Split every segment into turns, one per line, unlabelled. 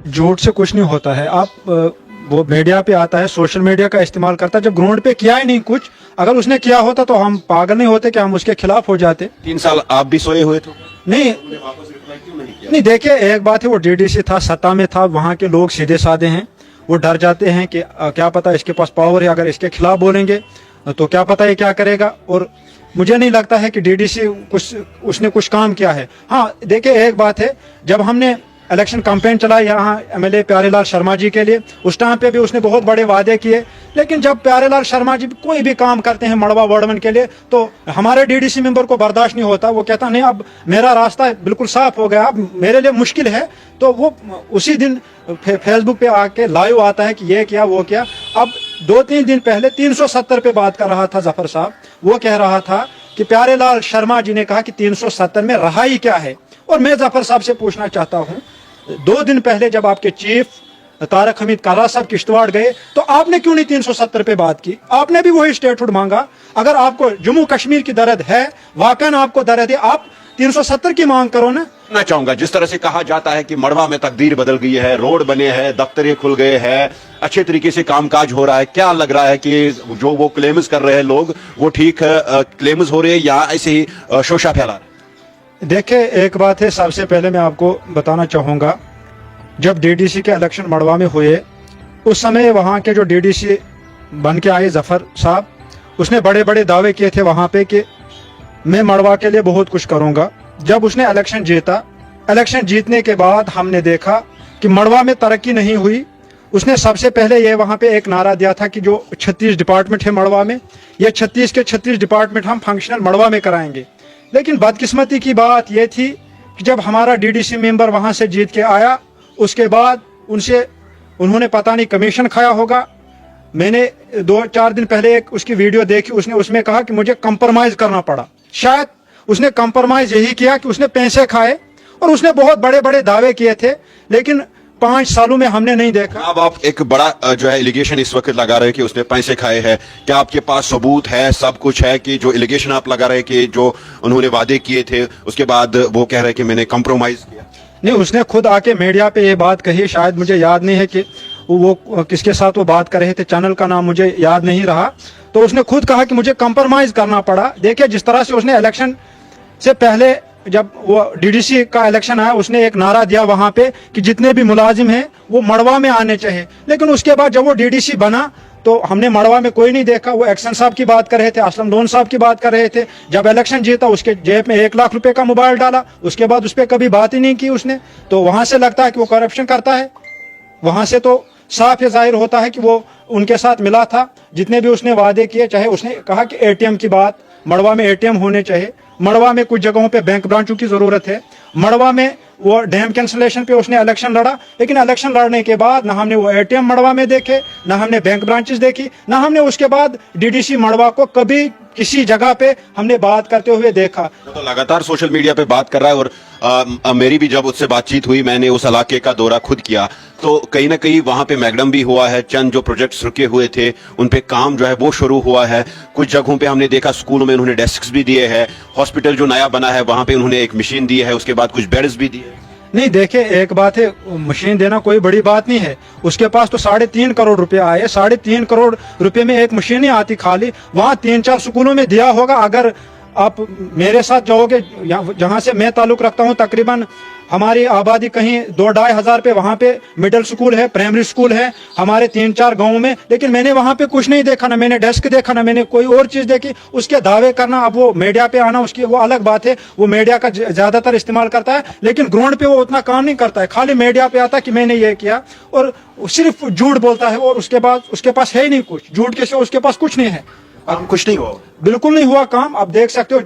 झूठ से कुछ नहीं होता है। आप वो मीडिया पे आता है, सोशल मीडिया का इस्तेमाल करता है, जब ग्राउंड पे किया ही नहीं कुछ। अगर उसने किया होता तो हम पागल नहीं होते कि हम उसके खिलाफ हो जाते।
3 साल आप भी सोए हुए थे?
नहीं नहीं, देखिए एक बात है, वो डीडीसी था, सत्ता में था, वहाँ के लोग सीधे साधे हैं, वो डर जाते हैं कि क्या पता इसके पास पावर है, अगर इसके खिलाफ बोलेंगे तो क्या पता ये क्या करेगा। और मुझे नहीं लगता है कि डीडीसी उसने कुछ काम किया है। हाँ देखिए एक बात है, जब हमने इलेक्शन कैंपेन चला यहाँ एमएलए प्यारेलाल शर्मा जी के लिए, उस टाइम पे भी उसने बहुत बड़े वादे किए, लेकिन जब प्यारेलाल शर्मा जी कोई भी काम करते हैं मड़वा वार्डमैन के लिए तो हमारे डीडीसी मेंबर को बर्दाश्त नहीं होता। वो कहता नहीं अब मेरा रास्ता बिल्कुल साफ हो गया, अब मेरे लिए मुश्किल है, तो वो उसी दिन फेसबुक पे आके लाइव आता है कि ये क्या वो क्या। अब 2-3 दिन पहले 370 पे बात कर रहा था जफर साहब, वो कह रहा था कि प्यारेलाल शर्मा जी ने कहा कि 370 में रहा ही क्या है। और मैं जफर साहब से पूछना चाहता हूँ, 2 दिन पहले जब आपके चीफ तारक हमीद काला साहब किश्तवाड़ गए तो आपने क्यों नहीं 370 पे बात की? आपने भी वही स्टेटहुड मांगा। अगर आपको जम्मू कश्मीर की दर्द है, वाकई आपको दर्द है, आप 370 की मांग करो ना।
मैं चाहूंगा, जिस तरह से कहा जाता है कि मड़वा में तकदीर बदल गई है, रोड बने हैं, दफ्तरें खुल गए हैं, अच्छे तरीके से कामकाज हो रहा है, क्या लग रहा है कि जो वो क्लेम्स कर रहे हैं लोग वो ठीक क्लेम्स हो रहे हैं या ऐसे ही शोषा फैला रहे हैं?
देखिए एक बात है, सबसे पहले मैं आपको बताना चाहूँगा, जब डीडीसी के इलेक्शन मड़वा में हुए उस समय वहाँ के जो डीडीसी बन के आए जफर साहब, उसने बड़े बड़े दावे किए थे वहाँ पे कि मैं मड़वा के लिए बहुत कुछ करूँगा। जब उसने इलेक्शन जीता, इलेक्शन जीतने के बाद हमने देखा कि मड़वा में तरक्की नहीं हुई। उसने सबसे पहले ये वहाँ पे एक नारा दिया था कि जो 36 डिपार्टमेंट है मड़वा में, ये 36 के 36 डिपार्टमेंट हम फंक्शनल मड़वा में कराएंगे। लेकिन बदकिस्मती की बात यह थी कि जब हमारा डीडीसी मेंबर वहां से जीत के आया, उसके बाद उन्होंने पता नहीं कमीशन खाया होगा। मैंने 2-4 दिन पहले एक उसकी वीडियो देखी, उसने उसमें कहा कि मुझे कंप्रोमाइज करना पड़ा। शायद उसने कंप्रोमाइज यही किया कि उसने पैसे खाए, और उसने बहुत बड़े बड़े दावे किए थे, लेकिन 5 सालों में हमने नहीं देखा।
अब आप एक बड़ा जो है एलिगेशन इस वक्त लगा रहे हैं कि उसने पैसे खाए हैं, क्या आपके पास सबूत है, सब कुछ है कि जो एलिगेशन आप लगा रहे हैं कि जो उन्होंने वादे किए थे उसके बाद वो कह रहे हैं कि मैंने कंप्रोमाइज किया?
नहीं, उसने खुद आके मीडिया पे ये बात कही, शायद मुझे याद नहीं है कि वो किसके साथ वो बात कर रहे थे, चैनल का नाम मुझे याद नहीं रहा। तो उसने खुद कहा कि मुझे कंप्रोमाइज करना पड़ा। देखिए जिस तरह से उसने इलेक्शन से पहले जब वो डीडीसी का इलेक्शन आया, उसने एक नारा दिया वहां पे कि जितने भी मुलाजिम हैं वो मड़वा में आने चाहिए, लेकिन उसके बाद जब वो डीडीसी बना तो हमने मड़वा में कोई नहीं देखा। वो एक्शन साहब की बात कर रहे थे, असलम लोन साहब की बात कर रहे थे। जब इलेक्शन जीता उसके जेब में 1 लाख रुपए का मोबाइल डाला, उसके बाद उस पर कभी बात ही नहीं की उसने। तो वहां से लगता है कि वो करप्शन करता है, वहां से तो साफ ये जाहिर होता है कि वो उनके साथ मिला था। जितने भी उसने वादे किए, चाहे उसने कहा कि एटीएम की बात, मड़वा में एटीएम होने चाहिए, मड़वा में कुछ जगहों पे बैंक ब्रांचों की जरूरत है, मड़वा में वो डैम कैंसलेशन पे उसने इलेक्शन लड़ा, लेकिन इलेक्शन लड़ने के बाद ना हमने वो एटीएम मड़वा में देखे, ना हमने बैंक ब्रांचेस देखी, ना हमने उसके बाद डीडीसी मड़वा को कभी किसी जगह पे हमने बात करते हुए देखा।
तो लगातार सोशल मीडिया पे बात कर रहा है, और मेरी भी जब उससे बातचीत हुई, मैंने उस इलाके का दौरा खुद किया, तो कहीं ना कहीं वहां पे मैगडम भी हुआ है, चंद जो प्रोजेक्ट्स रुके हुए थे उन पे काम जो है वो शुरू हुआ है। कुछ जगहों पे हमने देखा स्कूलों में उन्होंने डेस्क भी दिए हैं, हॉस्पिटल जो नया बना है वहां पे उन्होंने एक मशीन दी है, उसके बाद कुछ बेड्स भी दिए।
नहीं देखिए एक बात है, मशीन देना कोई बड़ी बात नहीं है। उसके पास तो 3.5 करोड़ रुपए आए, 3.5 करोड़ रुपए में एक मशीन ही आती खाली। वहां 3-4 स्कूलों में दिया होगा। अगर आप मेरे साथ जाओगे, जहां से मैं ताल्लुक रखता हूं, तकरीबन हमारी आबादी कहीं 2-2.5 हजार पे वहां पे मिडिल स्कूल है, प्राइमरी स्कूल है हमारे 3-4 गांवों में, लेकिन मैंने वहां पे कुछ नहीं देखा, ना मैंने डेस्क देखा, ना मैंने कोई और चीज देखी। उसके दावे करना, अब वो मीडिया पे आना, उसकी वो अलग बात है, वो मीडिया का ज्यादातर इस्तेमाल करता है, लेकिन ग्राउंड पे वो उतना काम नहीं करता है। खाली मीडिया पे आता है कि मैंने ये किया, और सिर्फ झूठ बोलता है, और उसके बाद उसके पास है ही नहीं कुछ। झूठ के सिवा उसके पास कुछ नहीं है।
अब कुछ नहीं हुआ,
बिल्कुल नहीं हुआ काम। आप देख सकते हो,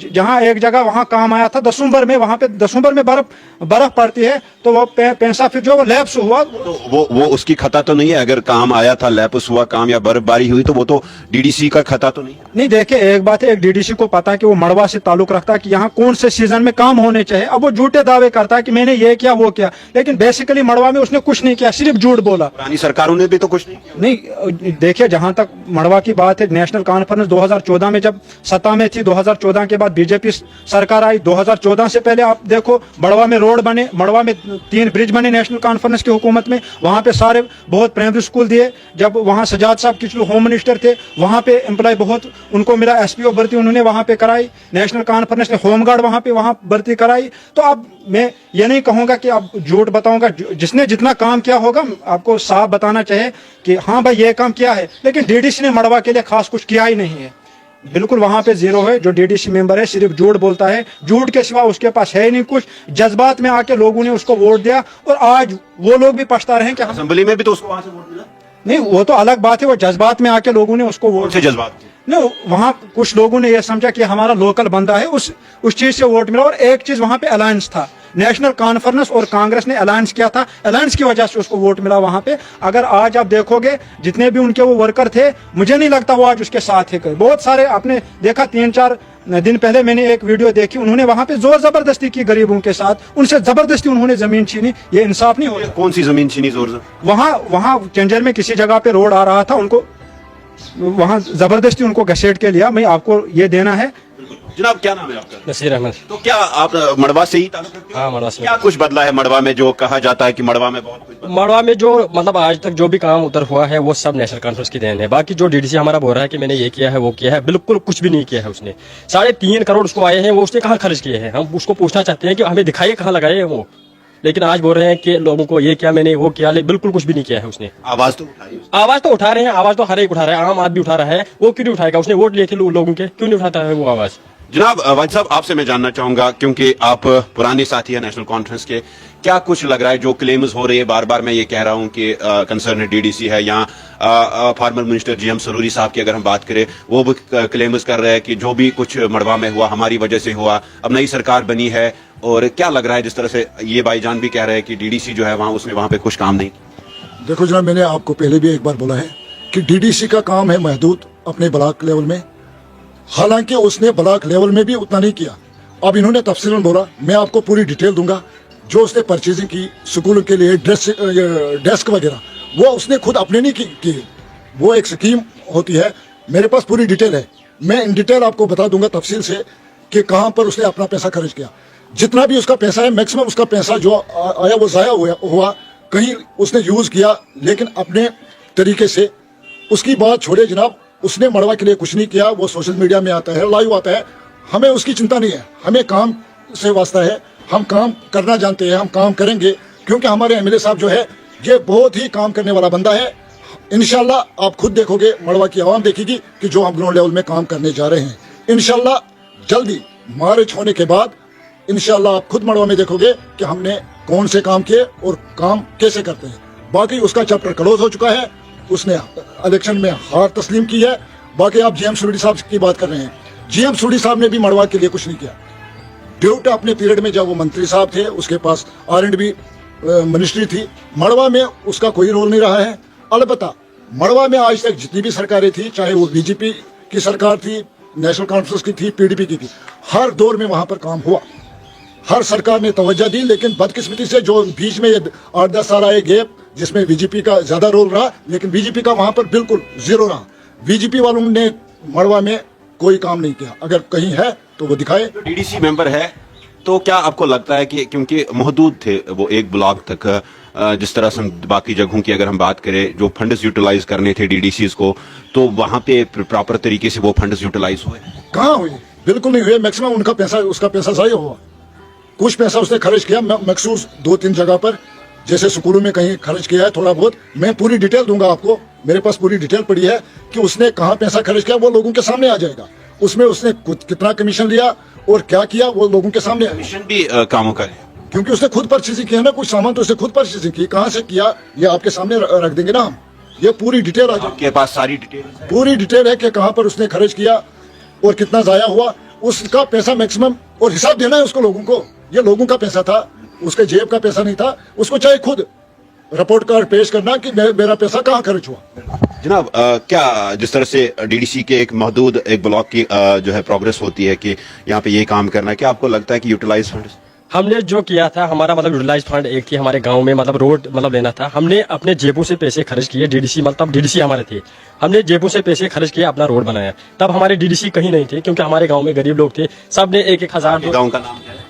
जहां एक जगह वहां काम आया था दिसंबर में, वहां पे दिसंबर में बर्फ पड़ती है, तो वो पैसा फिर जो लैप्स हुआ,
तो वो उसकी खता तो नहीं है? अगर काम आया था, लैप्स हुआ काम या बर्फबारी हुई, तो वो तो डीडीसी का खता तो नहीं है?
नहीं देखिए एक बात है, एक डीडीसी को पता है कि वो मड़वा से ताल्लुक रखता है कि यहाँ कौन से सीजन में काम होने चाहिए। अब वो झूठे दावे करता है कि मैंने ये किया वो किया, लेकिन बेसिकली मड़वा में उसने कुछ नहीं किया, सिर्फ झूठ बोला।
पुरानी सरकारों ने भी तो कुछ नहीं किया।
नहीं देखिए, जहां तक मड़वा की बात है, नेशनल कॉन्फ्रेंस 2024 2014 में जब सत्ता में थी, 2014 के बाद बीजेपी सरकार आई, 2014 से पहले आप देखो मड़वा में रोड बने, मड़वा में 3 ब्रिज बने नेशनल कॉन्फ्रेंस की हुकूमत में, वहां पे सारे बहुत प्राइमरी स्कूल दिए। जब वहां सजाद साहब किचलू होम मिनिस्टर थे, वहां पे एम्प्लॉय बहुत उनको मिला, एसपीओ भर्ती उन्होंने वहां पे कराई, नेशनल कॉन्फ्रेंस ने होमगार्ड वहां भर्ती कराई। तो अब मैं ये नहीं कहूंगा कि अब झूठ बताऊंगा, जिसने जितना काम किया होगा आपको साफ बताना चाहिए कि हाँ भाई ये काम किया है, लेकिन डीडीसी ने मड़वा के लिए खास कुछ किया ही नहीं है, बिल्कुल वहां पे जीरो है। जो डीडीसी मेंबर है सिर्फ झूठ बोलता है, झूठ के सिवा उसके पास है ही नहीं कुछ। जज्बात में आके लोगों ने उसको वोट दिया और आज वो लोग भी पछता रहे हैं कि
असेंबली में भी तो उसको वहां से वोट मिला।
नहीं, वो तो अलग बात है, वो जज्बात में आके लोगों ने उसको वोट
से जज्बात
नहीं, वहां कुछ लोगों ने यह समझा कि हमारा लोकल बंदा है, उस चीज से वोट मिला। और एक चीज वहां पे अलायंस था, नेशनल कॉन्फ्रेंस और कांग्रेस ने अलायंस किया था, अलायंस की वजह से उसको वोट मिला वहां पे। अगर आज आप देखोगे जितने भी उनके वो वर्कर थे, मुझे नहीं लगता वो आज उसके साथ है। बहुत सारे आपने देखा, 3-4 दिन पहले मैंने एक वीडियो देखी, उन्होंने वहां पे जोर जबरदस्ती की गरीबों के साथ, उनसे जबरदस्ती उन्होंने जमीन छीनी। ये इंसाफ नहीं हो रहा।
कौन सी जमीन छीनी जोर से?
वहां चंजर में किसी जगह पे रोड आ रहा था, उनको वहां जबरदस्ती उनको घसीट के लिया। मैं आपको ये देना है।
जनाब क्या नाम है आपका?
नसीर अहमद।
तो क्या आप मड़वा से ही ताल्लुक रखते हो?
हाँ, मड़वा से।
क्या कुछ बदला है मड़वा में, जो कहा जाता है कि मड़वा में बहुत कुछ बदला?
मड़वा में जो मतलब आज तक जो भी काम उधर हुआ है वो सब नेशनल कॉन्फ्रेंस की देन है। बाकी जो डीडीसी हमारा बोल रहा है कि मैंने ये किया है वो किया है, बिल्कुल कुछ भी नहीं किया है उसने। 3.5 करोड़ उसको आए हैं, वो उसने कहाँ खर्च किए हैं? हम उसको पूछना चाहते हैं कि हमें दिखाइए कहाँ लगाए हैं वो। लेकिन आज बोल रहे हैं कि लोगों को ये किया मैंने, वो किया, लेकिन बिल्कुल कुछ भी नहीं किया है उसने।
आवाज तो उठाई।
आवाज तो उठा रहे हैं, आवाज तो हर एक उठा रहा है, आम आदमी उठा रहा है। वो क्यों नहीं उठाएगा? उसने वोट लिए थे लोगों के, क्यों नहीं उठाता है वो आवाज?
जनाब वाहिद साहब, आपसे मैं जानना चाहूंगा, क्योंकि आप पुराने साथी हैं नेशनल कॉन्फ्रेंस के, क्या कुछ लग रहा है जो क्लेम्स हो रही है, बार बार मैं ये कह रहा हूं कि कंसर्न डीडीसी है या फार्मर मिनिस्टर जीएम सरूरी साहब की अगर हम बात करें, वो भी क्लेम्स कर रहे हैं कि जो भी कुछ मड़वा में हुआ हमारी वजह से हुआ। अब नई सरकार बनी है और क्या लग रहा है जिस तरह से ये भाईजान भी कह रहे हैं कि डीडीसी जो है वहां उसने वहां पे कुछ काम नहीं।
देखो जनाब, मैंने आपको पहले भी एक बार बोला है कि डीडीसी का काम है महदूद अपने ब्लॉक लेवल में, हालांकि उसने ब्लॉक लेवल में भी उतना नहीं किया। अब इन्होंने तफसीलन बोला, मैं आपको पूरी डिटेल दूंगा। जो उसने परचेजिंग की स्कूल के लिए डेस्क वगैरह, वो उसने खुद अपने नहीं की। वो एक स्कीम होती है, मेरे पास पूरी डिटेल है। मैं इन डिटेल आपको बता दूंगा तफसील से कि कहाँ पर उसने अपना पैसा खर्च किया। जितना भी उसका पैसा है, मैक्सिमम उसका पैसा जो आया वो जाया हुआ, कहीं उसने यूज किया लेकिन अपने तरीके से। उसकी बात छोड़े जनाब, उसने मड़वा के लिए कुछ नहीं किया। वो सोशल मीडिया में आता है, लाइव आता है, हमें उसकी चिंता नहीं है। हमें काम से वास्ता है, हम काम करना जानते हैं, हम काम करेंगे, क्योंकि हमारे एमएलए साहब जो है ये बहुत ही काम करने वाला बंदा है। इंशाल्लाह आप खुद देखोगे, मड़वा की आवाम देखेगी कि जो हम ग्राउंड लेवल में काम करने जा रहे हैं। इंशाल्लाह जल्दी मार्च होने के बाद इंशाल्लाह आप खुद मड़वा में देखोगे कि हमने कौन से काम किए और काम कैसे करते हैं। बाकी उसका चैप्टर क्लोज हो चुका है, उसने इलेक्शन में हार तस्लीम की है। बाकी आप जीएम सूडी साहब की बात कर रहे हैं, जीएम सूडी साहब ने भी मड़वा के लिए कुछ नहीं किया। ड्यूट अपने पीरियड में जब वो मंत्री साहब थे, उसके पास R&B मिनिस्ट्री थी, मड़वा में उसका कोई रोल नहीं रहा है। अलबत्ता मड़वा में आज तक जितनी भी सरकारें थी, चाहे वो बीजेपी की सरकार थी, नेशनल कॉन्फ्रेंस की थी, पीडीपी की थी, हर दौर में वहां पर काम हुआ, हर सरकार ने तवज्जो दी। लेकिन बदकिस्मती से जो बीच में ये 8-10 साल आए गैप, जिसमें बीजेपी का ज्यादा रोल रहा, लेकिन बीजेपी का वहां पर बिल्कुल जीरो रहा। बीजेपी वालों ने मड़वा में कोई काम नहीं किया। अगर कहीं है तो वो दिखाए।
डीडीसी मेंबर है, तो क्या आपको लगता है कि क्योंकि महदूद थे वो एक ब्लॉक तक, जिस तरह से बाकी जगहों की अगर हम बात करें, जो फंड्स यूटिलाइज करने थे डीडीसीज को, तो वहां पे प्रॉपर तरीके से वो फंड्स यूटिलाइज हुए?
कहाँ हुए? बिल्कुल नहीं हुए। मैक्सिमम उनका पैसा, उसका पैसा जाया हुआ। कुछ पैसा उसने खर्च किया मखसूस 2-3 जगह पर, जैसे स्कूलों में कहीं खर्च किया है थोड़ा बहुत। मैं पूरी डिटेल दूंगा आपको, मेरे पास पूरी डिटेल पड़ी है कि उसने कहाँ पैसा खर्च किया, वो लोगों के सामने आ जाएगा। उसमें उसने कितना कमीशन लिया और क्या किया, वो लोगों के सामने आएगा।
कमीशन भी कामों का है,
क्योंकि उसने खुद परचेजिंग किया ना, कुछ सामान तो उसने खुद परचेजिंग की। कहाँ से किया ये आपके सामने रख देंगे ना हम, ये पूरी डिटेल आ जाएगी।
आपके पास सारी डिटेल?
पूरी डिटेल है कि कहाँ पर उसने खर्च किया और कितना जाया हुआ, उसका पैसा मैक्सिमम, और हिसाब देना है उसको, लोगों को। ये लोगों का पैसा था, उसके जेब का पैसा नहीं था। उसको चाहे खुद रिपोर्ट कार्ड पेश करना कि मेरा पैसा कहाँ खर्च हुआ।
जनाब क्या जिस तरह से डीडीसी के एक महदूद एक ब्लॉक की जो है प्रोग्रेस होती है कि यहाँ पे ये काम करना है, क्या आपको लगता है कि यूटिलाइज फंड्स?
हमने जो किया था, हमारा मतलब यूटिलाइज फंड एक थी हमारे गांव में, मतलब रोड मतलब लेना था, हमने अपने जेबों से पैसे खर्च किए। डीडीसी मतलब डीडीसी हमारे थे, हमने जेबों से पैसे खर्च किए, अपना रोड बनाया। तब हमारे डीडीसी कहीं नहीं थे, क्योंकि हमारे गांव में गरीब लोग थे, सब ने 1-1
गांव का नाम क्या है?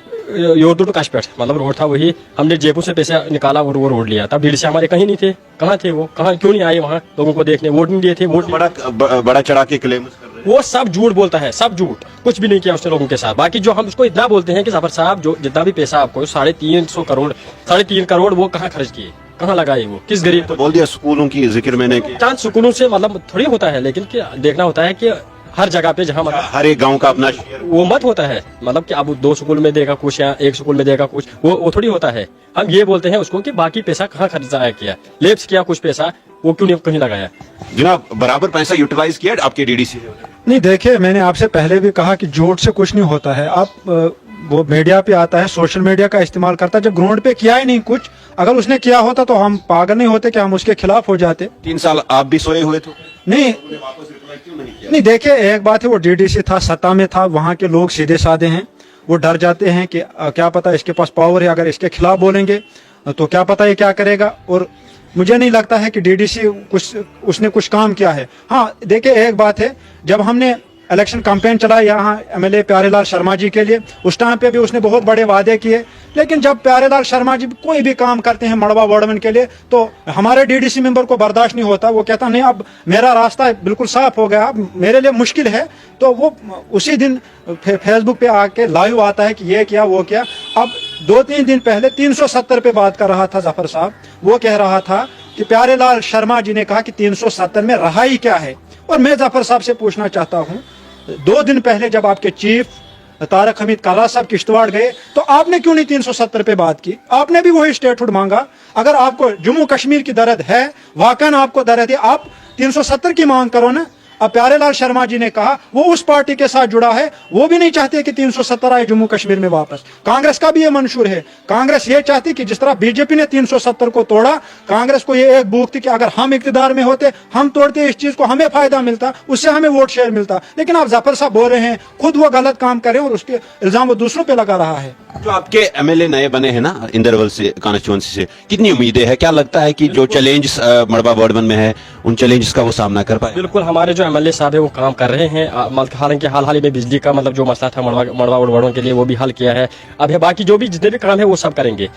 योदू टू काशपेट मतलब रोड था, वही हमने जेबों से पैसे निकाला और वो रोड लिया। तब डीडीसी हमारे कहीं नहीं थे, कहाँ थे वो, कहाँ क्यों नहीं आए वहाँ लोगों को देखने, वोट नहीं दिए थे, वोट
बड़ा चढ़ा के क्लेम कर रहे हैं।
वो सब झूठ बोलता है, सब झूठ, कुछ भी नहीं किया उसने लोगों के साथ। बाकी जो हम उसको इतना बोलते हैं कि जफर साहब जो जितना भी पैसा आपको 3.5 करोड़ वो कहाँ खर्च किए, कहाँ लगाए, वो किस गरीब
तो बोल दिया स्कूलों की जिक्र मैंने की।
चांद सुकूनों से मतलब थोड़ी होता है, लेकिन क्या देखना होता है कि हर जगह पे जहाँ मतलब
हर एक गांव का अपना शेयर।
वो मत होता है, मतलब कि अब 2 स्कूल में देगा कुछ या 1 स्कूल में देगा कुछ, वो थोड़ी होता है। हम ये बोलते हैं उसको कि बाकी पैसा कहाँ खर्चा किया, लेप्स किया कुछ पैसा, वो क्यों नहीं कहीं लगाया।
जनाब बराबर पैसा यूटिलाइज किया आपके डीडीसी ने?
नहीं, देखिए मैंने आपसे पहले भी कहा कि झूठ से कुछ नहीं होता है। आप वो मीडिया पे आता है, सोशल मीडिया का इस्तेमाल करता है, जब ग्राउंड पे किया ही नहीं कुछ। अगर उसने किया होता तो हम पागल नहीं होते कि हम उसके खिलाफ हो जाते।
3 साल आप भी सोए हुए थे?
नहीं नहीं, देखिए एक बात है, वो डीडीसी था, सत्ता में था, वहाँ के लोग सीधे साधे हैं, वो डर जाते हैं कि क्या पता इसके पास पावर है, अगर इसके खिलाफ बोलेंगे तो क्या पता ये क्या करेगा। और मुझे नहीं लगता है कि डीडीसी उसने कुछ काम किया है। हाँ देखिए एक बात है, जब हमने इलेक्शन कैंपेन चलाया यहाँ एमएलए प्यारेलाल शर्मा जी के लिए, उस टाइम पे भी उसने बहुत बड़े वादे किए, लेकिन जब प्यारेलाल शर्मा जी कोई भी काम करते हैं मड़वा वार्डमैन के लिए तो हमारे डीडीसी मेंबर को बर्दाश्त नहीं होता। वो कहता नहीं अब मेरा रास्ता बिल्कुल साफ हो गया, अब मेरे लिए मुश्किल है, तो वो उसी दिन फेसबुक पे आके लाइव आता है कि ये किया वो किया। अब 2-3 दिन पहले 370 पे बात कर रहा था जफर साहब, वो कह रहा था कि प्यारेलाल शर्मा जी ने कहा कि 370 में रहा ही क्या है। और मैं जफर साहब से पूछना चाहता हूं, 2 दिन पहले जब आपके चीफ तारक हमीद काला साहब किश्तवाड़ गए तो आपने क्यों नहीं 370 पे बात की? आपने भी वही स्टेटहुड मांगा। अगर आपको जम्मू कश्मीर की दर्द है, वाकई आपको दर्द है, आप 370 की मांग करो ना। अब प्यारेलाल शर्मा जी ने कहा वो उस पार्टी के साथ जुड़ा है, वो भी नहीं चाहते कि 370 आए जम्मू कश्मीर में वापस। कांग्रेस का भी ये मंशूर है, कांग्रेस ये चाहती कि जिस तरह बीजेपी ने 370 को तोड़ा, कांग्रेस को ये एक भूख थी कि अगर हम इक्तिदार में होते, हम तोड़ते इस चीज को, हमें फायदा मिलता, उससे हमें वोट शेयर मिलता। लेकिन आप जफर साहब बोल रहे हैं खुद वो गलत काम करे और उसके इल्जाम वो दूसरों पे लगा रहा है।
जो आपके एमएलए नए बने हैं ना इंदरवल से, कॉन्स्टिट्यूएंसी से, कितनी उम्मीदें हैं? क्या लगता है कि जो चैलेंज मड़वा वार्डमैन में है उन चैलेंजेस का वो सामना कर पाए?
बिल्कुल, हमारे जो एमएलए साहब है वो काम कर रहे हैं। हालांकि हाल ही में बिजली का मतलब जो मसला था मड़वा वार्डमैन के लिए, वो भी हल किया है। अब बाकी जो भी जितने भी काम है वो सब करेंगे।